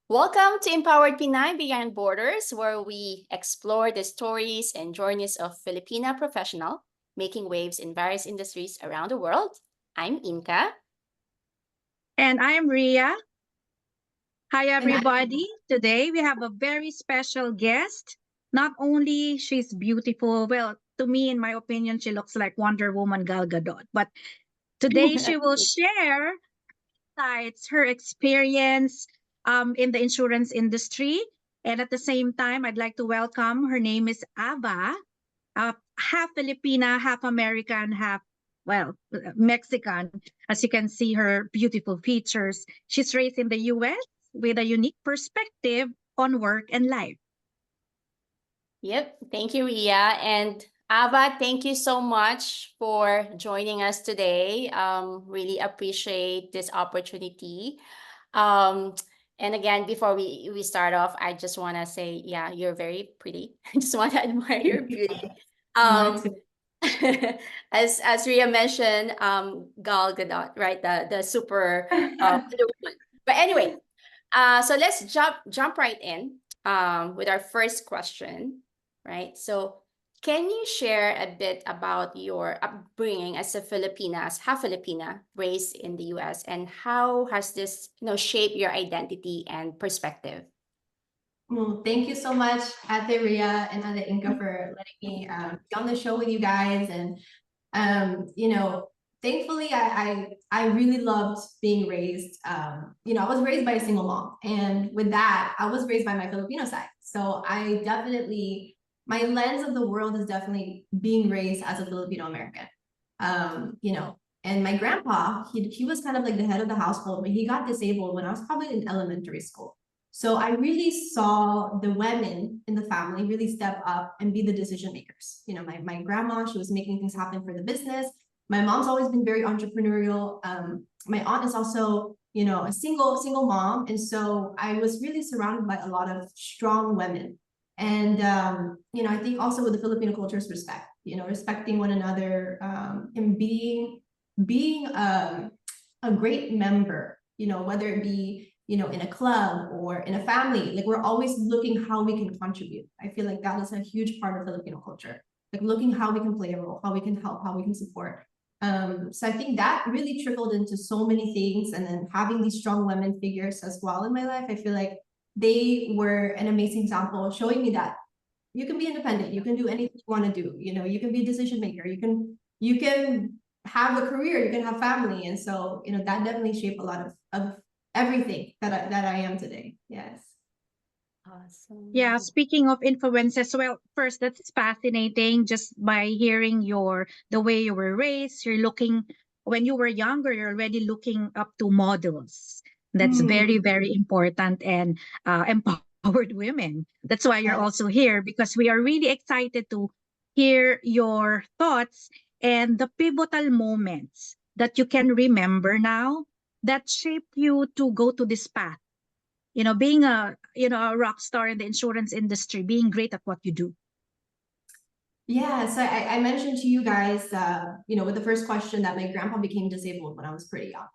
Welcome to Empowered Pinay Beyond Borders, where we explore the stories and journeys of Filipina professional making waves in various industries around the world. I'm Inka. And I'm Ria. Hi, And I, everybody. Today we have a very special guest. Not only she's beautiful, well, to me, in my opinion, she looks like Wonder Woman Gal Gadot. But today she will share insights, her experience in the insurance industry. And at the same time, I'd like to welcome, her name is Ava, half Filipina, half American, half, well, Mexican. As you can see, her beautiful features. She's raised in the US with a unique perspective on work and life. Yep, thank you, Ria. And Ava, thank you so much for joining us today. Really appreciate this opportunity. Um, and again, before we start off, I just want to say, yeah, you're very pretty. I just want to admire your beauty. want Um, to. as Ria mentioned, Gal Gadot, right? The super Wonder Woman. But anyway, so let's jump right in with our first question, right? So can you share a bit about your upbringing as a Filipina, as half Filipina, raised in the US, and how has this, shaped your identity and perspective? Well, thank you so much, Ate Ria and Ate Inka, for letting me be on the show with you guys. And thankfully, I really loved being raised. I was raised by a single mom, and with that, I was raised by my Filipino side. So my lens of the world is definitely being raised as a Filipino American. And my grandpa, he was kind of like the head of the household, but he got disabled when I was probably in elementary school. So I really saw the women in the family really step up and be the decision makers. My grandma, she was making things happen for the business. My mom's always been very entrepreneurial. My aunt is also, a single mom. And so I was really surrounded by a lot of strong women. And, I think also with the Filipino culture's respect, respecting one another, and being a great member, whether it be, in a club or in a family, like we're always looking how we can contribute. I feel like that is a huge part of Filipino culture, like looking how we can play a role, how we can help, how we can support. So I think that really trickled into so many things. And then having these strong women figures as well in my life, I feel like they were an amazing example showing me that you can be independent, you can do anything you want to do, you can be a decision maker, you can have a career, you can have family. And so, that definitely shaped a lot of everything that I am today. Yes. Awesome. Yeah, speaking of influences, well, first, that's fascinating just by hearing the way you were raised. You're looking, when you were younger, you're already looking up to models. That's very, very important, and empowered women. That's why you're also here, because we are really excited to hear your thoughts and the pivotal moments that you can remember now that shaped you to go to this path, being a rock star in the insurance industry, being great at what you do. Yeah, so I mentioned to you guys, with the first question, that my grandpa became disabled when I was pretty young.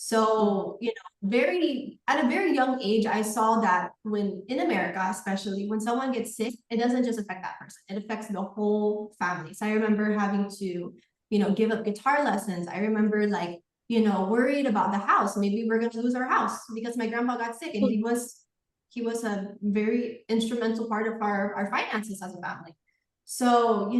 So, at a very young age, I saw that when in America, especially when someone gets sick, it doesn't just affect that person, it affects the whole family. So I remember having to, give up guitar lessons. I remember worried about the house. Maybe we're going to lose our house because my grandpa got sick, and he was a very instrumental part of our finances as a family. So,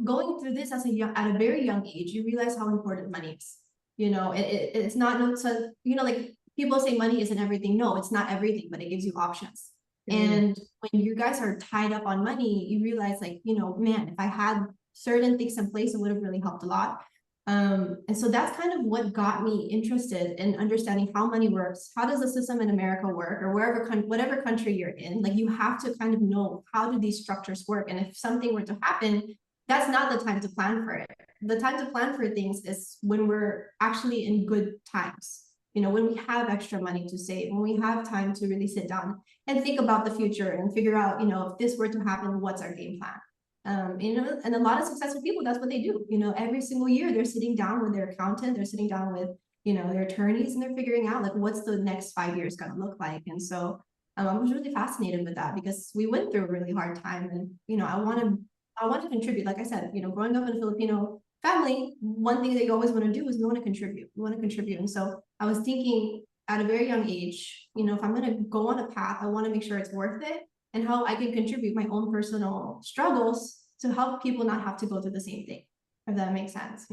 going through this at a very young age, you realize how important money is. It's not, no, so, like people say money isn't everything. No, it's not everything, but it gives you options. And when you guys are tied up on money, you realize man, if I had certain things in place, it would have really helped a lot. And so that's kind of what got me interested in understanding how money works. How does the system in America work, or whatever country you're in? Like, you have to kind of know, how do these structures work? And if something were to happen, that's not the time to plan for it. The time to plan for things is when we're actually in good times. When we have extra money to save, when we have time to really sit down and think about the future and figure out, if this were to happen, what's our game plan? And a lot of successful people, that's what they do. Every single year they're sitting down with their accountant, they're sitting down with, their attorneys, and they're figuring out, like, what's the next 5 years going to look like. And so, I was really fascinated with that because we went through a really hard time, and I want to contribute. Like I said, growing up in a Filipino family, one thing that you always want to do is you want to contribute. You want to contribute, and so I was thinking at a very young age, if I'm going to go on a path, I want to make sure it's worth it, and how I can contribute my own personal struggles to help people not have to go through the same thing. If that makes sense.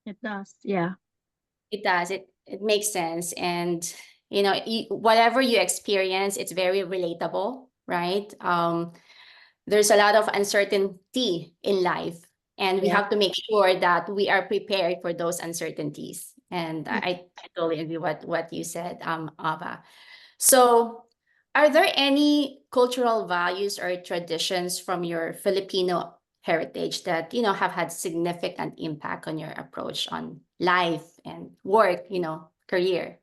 It does. Yeah. It does. It makes sense. And whatever you experience, it's very relatable, right? There's a lot of uncertainty in life, and we Yeah. have to make sure that we are prepared for those uncertainties. And I totally agree what you said, Ava. So, are there any cultural values or traditions from your Filipino heritage that, have had significant impact on your approach on life and work, career?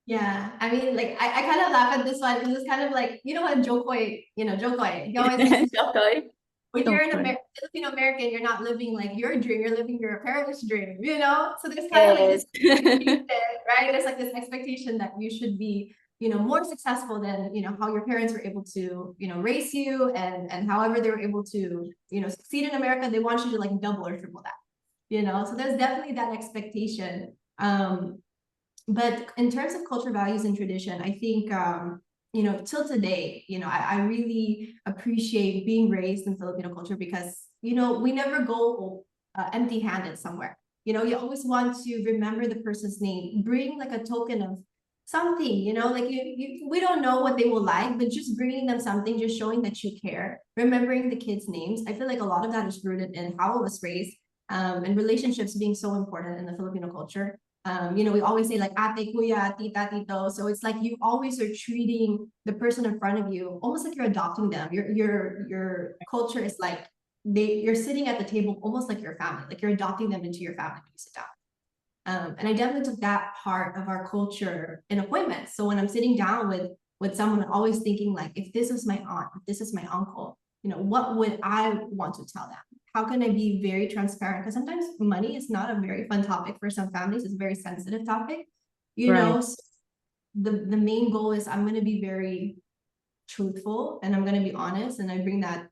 Yeah, I mean, like I kind of laugh at this one because it's kind of like what Jokoy, Jokoy. He always used to say, Okay. when So you're an fun. Filipino American, you're not living like your dream, you're living your parents' dream. So there's kind of like this Yes. expectation, right? There's like this expectation that you should be, more successful than, how your parents were able to, raise you, and however they were able to, succeed in America, they want you to like double or triple that. So there's definitely that expectation. But in terms of culture, values, and tradition, I think till today, I really appreciate being raised in Filipino culture because we never go empty-handed somewhere. You always want to remember the person's name, bring like a token of something. Like we don't know what they will like, but just bringing them something, just showing that you care, remembering the kids' names. I feel like a lot of that is rooted in how I was raised, and relationships being so important in the Filipino culture. We always say like ate, kuya, tita, tito. So it's like you always are treating the person in front of you almost like you're adopting them. Your culture is like you're sitting at the table almost like your family, like you're adopting them into your family when you sit down. And I definitely took that part of our culture in appointments. So when I'm sitting down with someone, I'm always thinking like, if this is my aunt, if this is my uncle, what would I want to tell them? How can I be very transparent? Because sometimes money is not a very fun topic for some families. It's a very sensitive topic. Right. So the main goal is I'm going to be very truthful and I'm going to be honest, and I bring that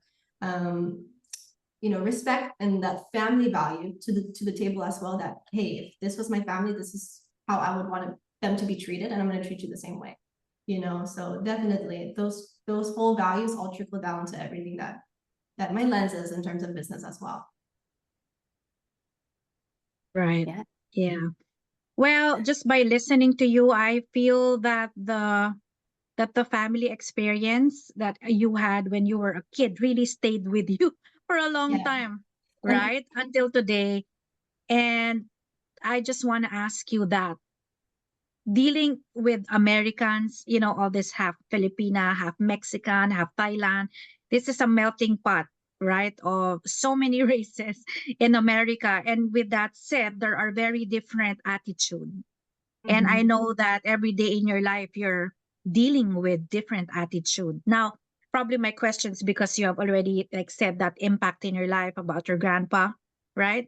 respect and that family value to the table as well, that hey, if this was my family, this is how I would want them to be treated, and I'm going to treat you the same way. So definitely those whole values all trickle down to everything that my lens is in terms of business as well. Right. Yeah. Yeah. Well, just by listening to you, I feel that the family experience that you had when you were a kid really stayed with you for a long Yeah. time, right? Until today. And I just want to ask you that dealing with Americans, all this half Filipina, half Mexican, half Thailand, this is a melting pot, right? Of so many races in America. And with that said, there are very different attitudes. And I know that every day in your life, you're dealing with different attitude. Now, probably my questions, because you have already like said that impact in your life about your grandpa, right?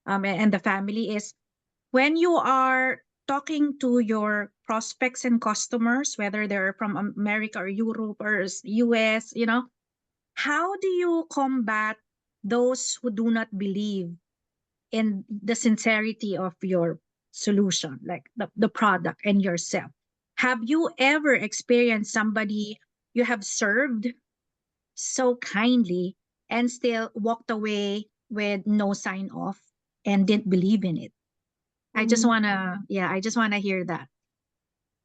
And the family is when you are talking to your prospects and customers, whether they're from America or Europe or US, how do you combat those who do not believe in the sincerity of your solution, like the product and yourself? Have you ever experienced somebody you have served so kindly and still walked away with no sign off and didn't believe in it? I just wanna hear that.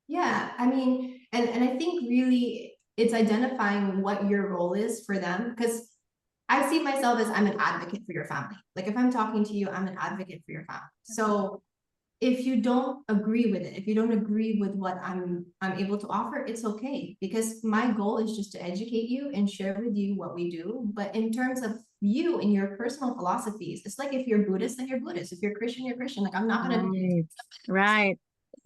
Yeah, I mean, and I think really it's identifying what your role is for them, because I see myself as I'm an advocate for your family. Like if I'm talking to you, I'm an advocate for your family. So if you don't agree with it, if you don't agree with what I'm able to offer, it's okay, because my goal is just to educate you and share with you what we do. But in terms of you and your personal philosophies, it's like if you're Buddhist, then you're Buddhist. If you're Christian, you're Christian. Like I'm not gonna Right. Right.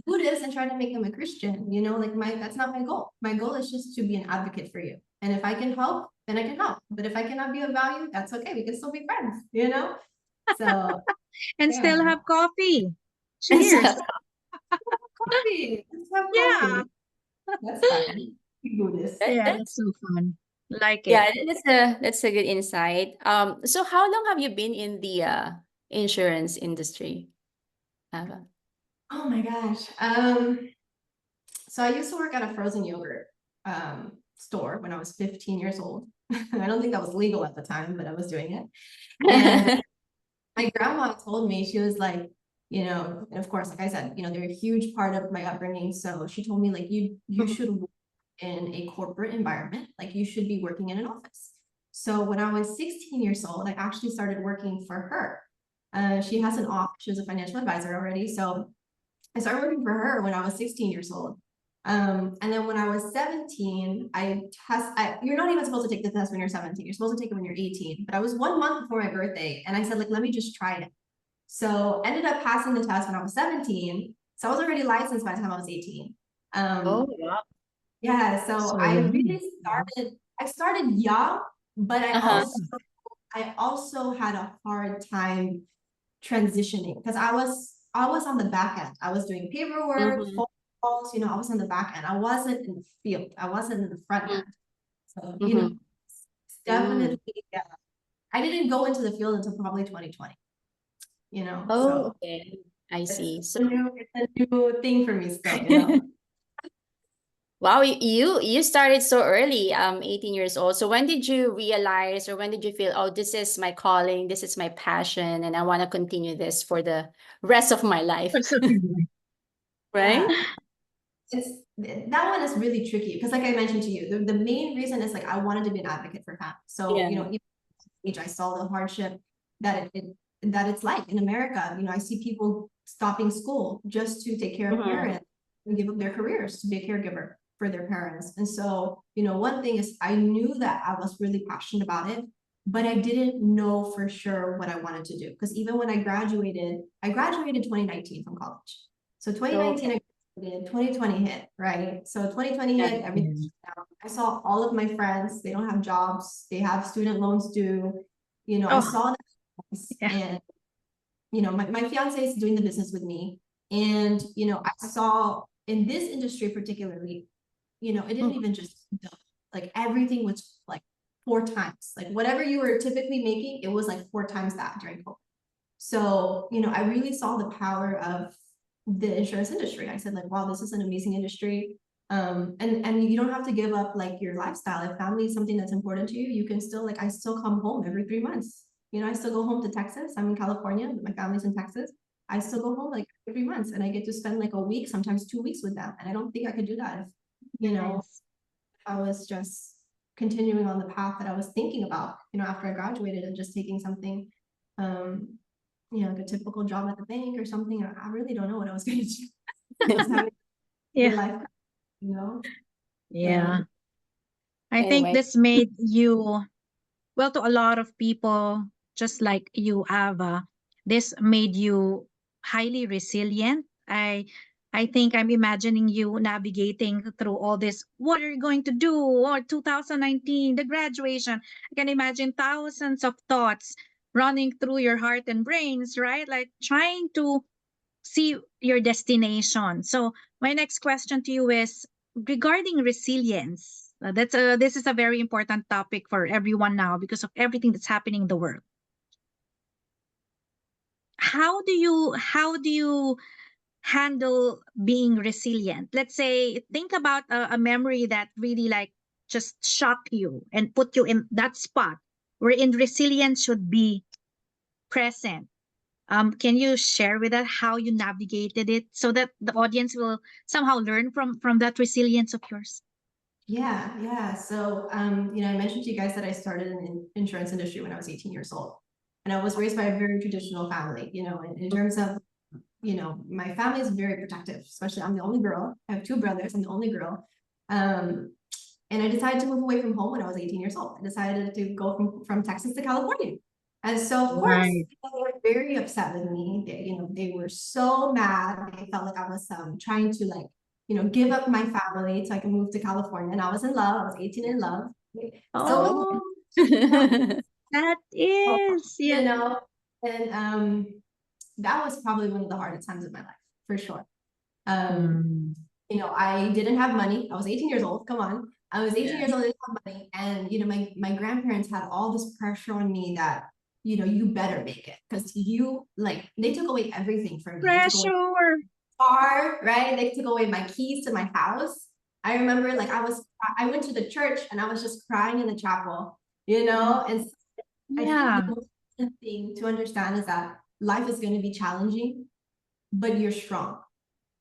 Buddhist and try to make them a Christian, like that's not my goal. My goal is just to be an advocate for you. And if I can help, then I can help. But if I cannot be of value, that's okay. We can still be friends. So And still yeah. have coffee. And so, Cheers. Coffee. Let's have Yeah. coffee. That's fine. We do this. Yeah, That's that's so fun. Like yeah, it. that's a good insight. So how long have you been in the insurance industry, Ava? Oh my gosh. So I used to work at a frozen yogurt store when I was 15 years old. I don't think that was legal at the time, but I was doing it. And my grandma told me, she was like, and of course, like I said, they're a huge part of my upbringing. So she told me, like, you Mhm. should work in a corporate environment, like you should be working in an office. So when I was 16 years old, I actually started working for her. She has an office, she was a financial advisor already. So I started working for her when I was 16 years old. And then when I was 17, you're not even supposed to take the test when you're 17. You're supposed to take it when you're 18. But I was 1 month before my birthday, and I said, like, let me just try it. So ended up passing the test when I was 17. So I was already licensed by the time I was 18. Oh, Um, wow. yeah, so So I young. really I started young, but I Uh-huh. also I also had a hard time transitioning because I was on the back end. I was doing paperwork, Mhm. phone calls, I was on the back end. I wasn't in the field. I wasn't in the front end. So, Mhm. it's Mm. definitely, yeah. I didn't go into the field until probably 2020, Oh, so okay. I it's see. So, it's a new thing for me still. wow, you started so early, 18 years old. So when did you realize or when did you feel, oh, this is my calling, this is my passion, and I want to continue this for the rest of my life, That's so cute. right? Yeah, that one is really tricky because like I mentioned to you, the main reason is like I wanted to be an advocate for families. So, Yeah. even age, I saw the hardship that that it's like in America. I see people stopping school just to take care of Mhm. parents and give up their careers to be a caregiver for their parents. And so, one thing is I knew that I was really passionate about it, but I didn't know for sure what I wanted to do. Because even when I graduated 2019 from college. So So, 2019, I graduated, 2020 hit, right? So 2020 yeah. hit, everything Yeah. shut down. I saw all of my friends, they don't have jobs, they have student loans due. I Oh, saw that, yeah. and my fiance is doing the business with me, and I saw in this industry particularly, it didn't Mhm. even just double. Like everything was like 4 times, like whatever you were typically making, it was like 4 times that during COVID. So, I really saw the power of the insurance industry. I said, like, wow, this is an amazing industry. And you don't have to give up like your lifestyle. If family is something that's important to you, you can still, like, I still come home every 3 months. I still go home to Texas. I'm in California, but my family's in Texas. I still go home like every months, and I get to spend like a week, sometimes 2 weeks with them. And I don't think I could do that if, Nice. I was just continuing on the path that I was thinking about, after I graduated, and just taking something, um, like a typical job at the bank or something. I really don't know what I was going to do. Just having your Yeah. life, you know. Yeah. Um, I think Anyway. this made you, well, to a lot of people, just like you, Ava, this made you highly resilient. I think I'm imagining you navigating through all this. What are you going to do? Or 2019, the graduation. I can imagine thousands of thoughts running through your heart and brains, right? Like trying to see your destination. So my next question to you is regarding resilience. This is a very important topic for everyone now because of everything that's happening in the world. How do you handle being resilient? Let's say think about a memory that really like just shocked you and put you in that spot wherein resilience should be present. Can you share with us how you navigated it so that the audience will somehow learn from that resilience of yours? yeah. So, I mentioned to you guys that I started in the insurance industry when I was 18 years old. And I was raised by a very traditional family, in terms of, my family is very protective, especially I'm the only girl. I have two brothers, I'm the only girl. Um, and I decided to move away from home when I was 18 years old. I decided to go from Texas to California. And so, of course, Right. they were very upset with me. They were so mad. They felt like I was trying to, like, give up my family so I can move to California. And I was in love. I was 18 in love. Still Oh, Mhm. that is, you yeah. know, and that was probably one of the hardest times of my life, for sure. Um, Mm. I didn't have money. I was 18 years old. Come on. I was 18 years Yes. old, I didn't have money. And, my grandparents had all this pressure on me that, you better make it. Because they took away everything from me. They took away Pressure. my car, right? They took away my keys to my house. I remember like I went to the church and I was just crying in the chapel. And I think the Yeah. most important thing to understand is that life is going to be challenging, but you're strong.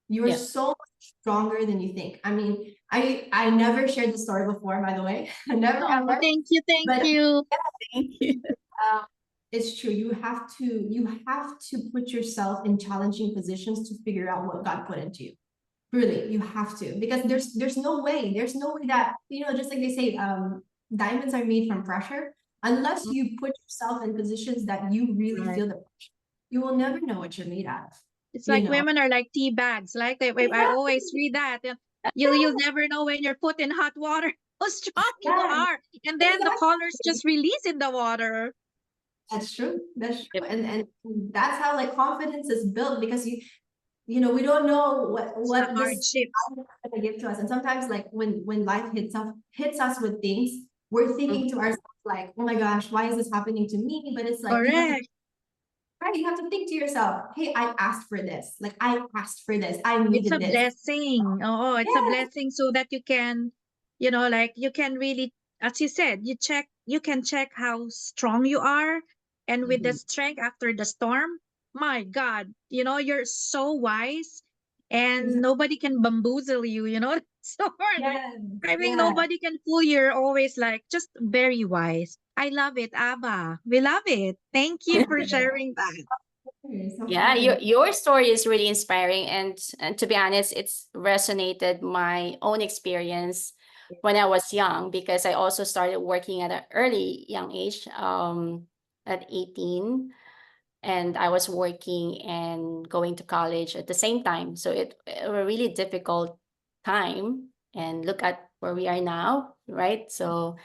You are Yeah. so much stronger than you think. I mean, I never shared this story before, by the way. Never Oh, ever. thank you, thank But you. Thank you. uh, it's true. You have to put yourself in challenging positions to figure out what God put into you. Really, you have to, because there's no way. There's no way that, just like they say, diamonds are made from pressure. Unless you put yourself in positions that you really Right. feel the pressure, you will never know what you're made out of. It's You like know. women are like tea bags. Like I Exactly. always read that. You'll never know when you're put in hot water how strong you Yeah, are. And then the colors exactly. just release in the water. That's true. That's true. Yep. And that's how like confidence is built, because we don't know It's the what this hardships. life is gonna give to us. And sometimes like when life hits us with things, we're thinking Mhm. to ourselves like, oh my gosh, why is this happening to me? But it's like Correct. you have to think to yourself, hey, I asked for this. Like I asked for this. I It's a needed this. blessing. Oh, it's a Yes. blessing so that you can, like you can really, as you said, you can check how strong you are. And with the Mhm. strength after the storm, my God, you're so wise and Exactly. nobody can bamboozle you, So Yes. I think Yeah. nobody can fool you. You're always like just very wise. I love it, Abba. We love it. Thank you for sharing that. Of Yeah, course. your story is really inspiring, and to be honest, it's resonated my own experience when I was young, because I also started working at an early young age, at 18, and I was working and going to college at the same time. So it a really difficult time, and look at where we are now, right? So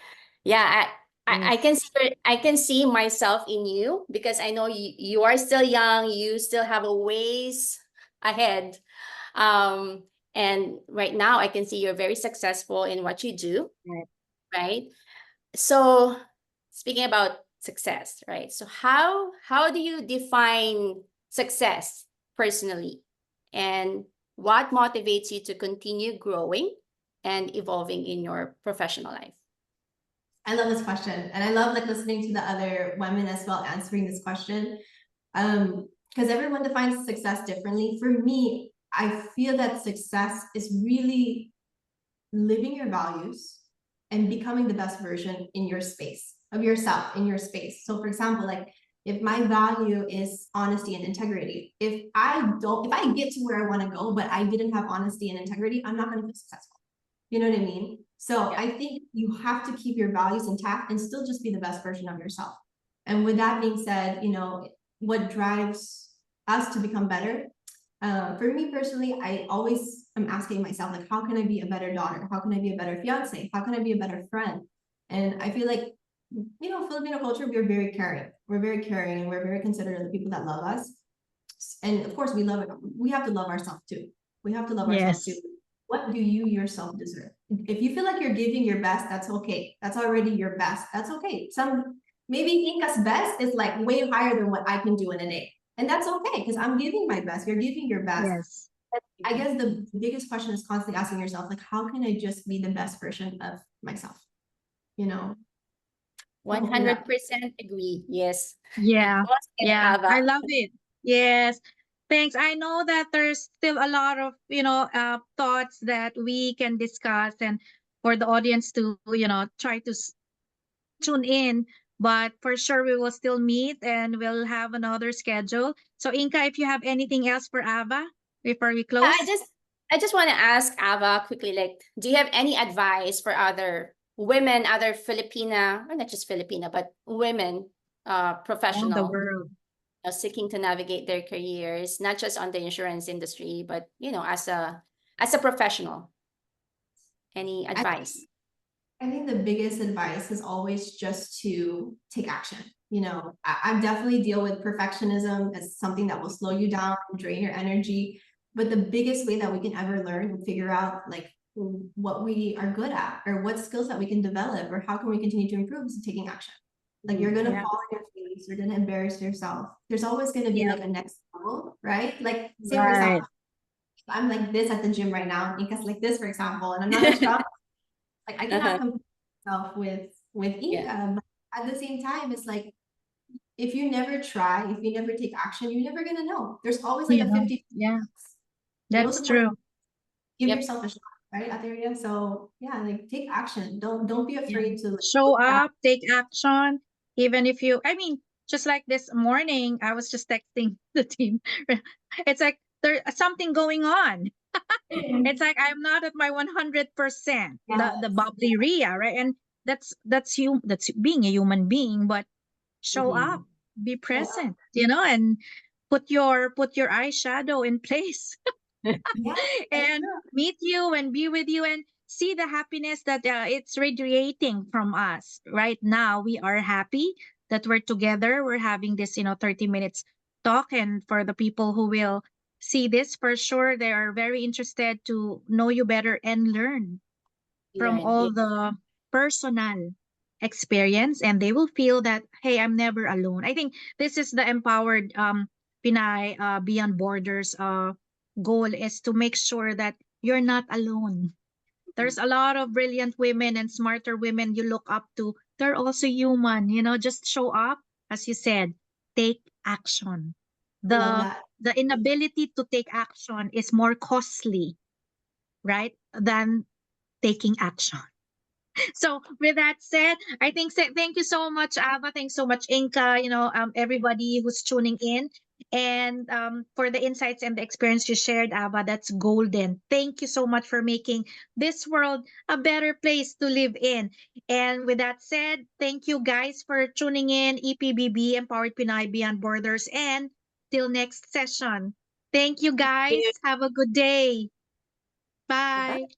yeah, I can Yes. see I can see myself in you, because I know you are still young, you still have a ways ahead. Um, and right now I can see you're very successful in what you do, Right. right? So speaking about success, right? So how do you define success personally? And what motivates you to continue growing and evolving in your professional life? I love this question. And I love like listening to the other women as well answering this question. Because everyone defines success differently. For me, I feel that success is really living your values and becoming the best version in your space of yourself, in your space. So for example, like if my value is honesty and integrity, if I get to where I want to go, but I didn't have honesty and integrity, I'm not going to be successful. You know what I mean? So Yeah. I think you have to keep your values intact and still just be the best version of yourself. And with that being said, what drives us to become better? For me personally, I always am asking myself, like, how can I be a better daughter? How can I be a better fiance? How can I be a better friend? And I feel like, Filipino culture, we're very caring. We're very caring and we're very considerate of the people that love us. And of course, we have to love ourselves too. We have to love ourselves too. Yes. What do you yourself deserve? If you feel like you're giving your best, that's okay. That's already your best. That's okay. Maybe Inka's best is like way higher than what I can do in a day. And that's okay, because I'm giving my best. You're giving your best. Yes. I guess the biggest question is constantly asking yourself, like, how can I just be the best version of myself? You know? So hopefully that 100% agree. Yes. Yeah. Once again, Yeah. Ava. I love it. Yes. Thanks. I know that there's still a lot of, thoughts that we can discuss and for the audience to, try to tune in. But for sure, we will still meet and we'll have another schedule. So, Inka, if you have anything else for Ava before we Yeah, close? I just want to ask Ava quickly, like, do you have any advice for other women, other Filipina, or not just Filipina, but women, Around the professional, world. seeking to navigate their careers, not just on the insurance industry, but as a professional? Any I advice? I think the biggest advice is always just to take action. I definitely deal with perfectionism as something that will slow you down, drain your energy. But the biggest way that we can ever learn and figure out like what we are good at or what skills that we can develop or how can we continue to improve is taking action. Like you're gonna Yeah. fall on your face, you're gonna embarrass yourself. There's always gonna be Yeah. like a next level, right? Like say for Right. example, I'm like this at the gym right now, Inka's like this, for example, and I'm not as strong. Like I cannot compare myself with Yeah. Inka, but at the same time, it's like if you never try, if you never take action, you're never gonna know. There's always like You a know, 50. yeah, The most that's important, true. give Yep. yourself a shot, right, Atheria? So yeah, like take action. Don't be Yeah. afraid to like, Show look back. up, take action, even if you, I mean, just like this morning, I was just texting the team. It's like there's something going on. It's like I'm not at my 100%, the Yes. bubbly Ria, right? And that's being a human being, but show up, Mhm. be Show up. present, and put your eyeshadow in place Yeah, that's and true. meet you and be with you and see the happiness that it's radiating from us right now. We are happy that we're together, we're having this 30 minutes talk, and for the people who will see this, for sure they are very interested to know you better and learn from Learn. Yeah. all the personal experience, and they will feel that, hey, I'm never alone. I think this is the empowered Pinay Beyond Borders goal, is to make sure that you're not alone. There's a lot of brilliant women and smarter women you look up to. They're also human, just show up, as you said, take action. I love the that. the inability to take action is more costly, right, than taking action. So with that said, I think thank you so much, Ava. Thanks so much, Inka. Everybody who's tuning in, and for the insights and the experience you shared, Ava. That's golden. Thank you so much for making this world a better place to live in. And with that said, thank you guys for tuning in. EPBB, Empowered Pinay Beyond Borders, and till next session. Thank you, guys. Yeah. Have a good day. Bye-bye. Bye.